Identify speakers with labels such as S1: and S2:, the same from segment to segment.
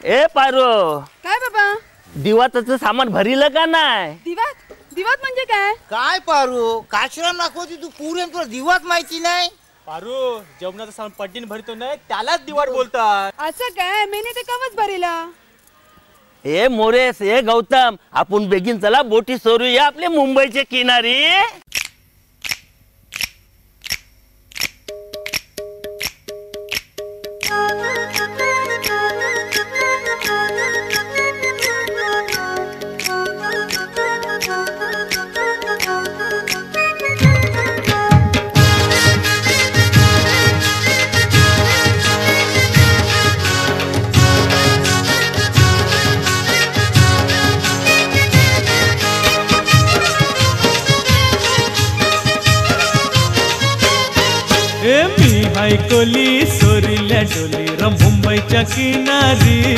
S1: ए पारो,
S2: काय बाबा?
S1: दिवाताचं सामान भरिलं का नाही?
S2: दिवात दिवात म्हणजे काय?
S3: काय पारू, काशीराम दाखवती तू पुरे तुला दिवात माहिती नाही?
S4: पारू, जेवणाचं सामान पट्टीन भरतो नाही त्यालाच दिवाट बोलतात.
S2: असं काय? मेने ते कवच भरेला.
S1: ए मोरेस, ए गौतम, आपण बेगीन चला बोटी सोडूया आपल्या मुंबईच्या किनारी.
S5: मी हायकोली सोरील्या डोली र मुंबईच्या किनारी.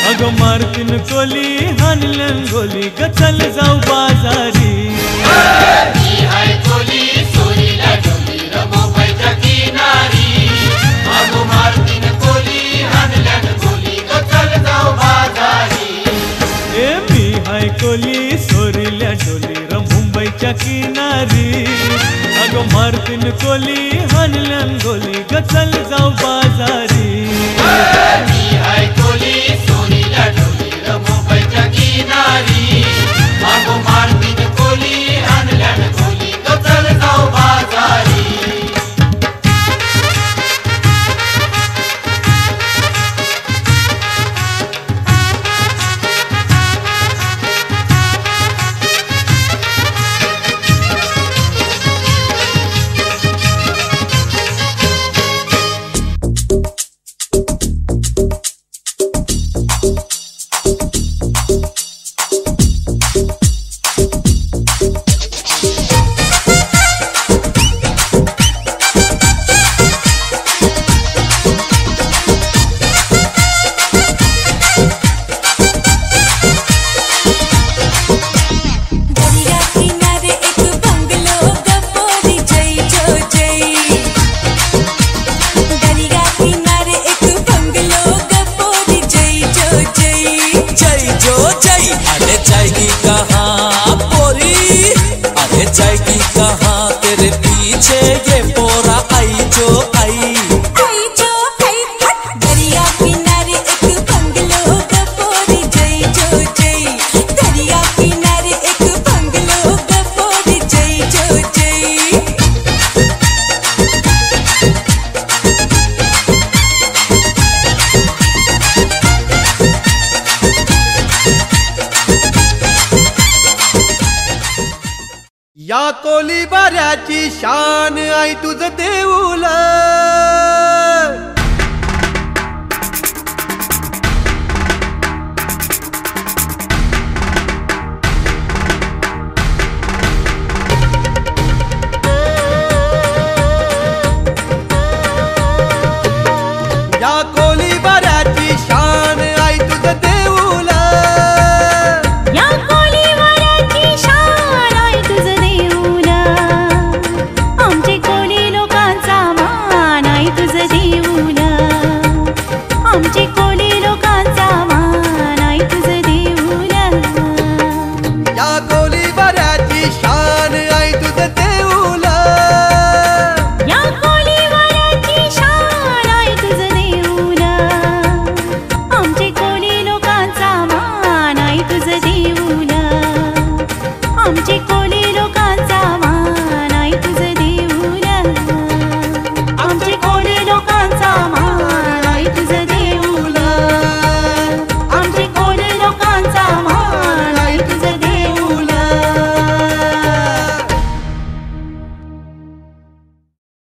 S5: अगं मारतीन कोली हानलन गोली ग चल जाऊ बाजारी.
S6: मी हायकोली सोरील्या डोली र मुंबईच्या किनारी. अगं मारतीन कोली हानलन गोली ग चल जाऊ बाजारी.
S5: मी हायकोली सोरील्या डोली र मुंबईच्या किनारी. अगं मारतीन कोली हानलन गोली ग चल जाऊ बाजारी.
S6: मी हायकोली सोरील्या डोली र मुंबईच्या किनारी. अगं मारतीन कोली हानलन गोली ग चल जाऊ बाजारी.
S5: या कोली बाऱ्याची शान आई तुझं देऊल. या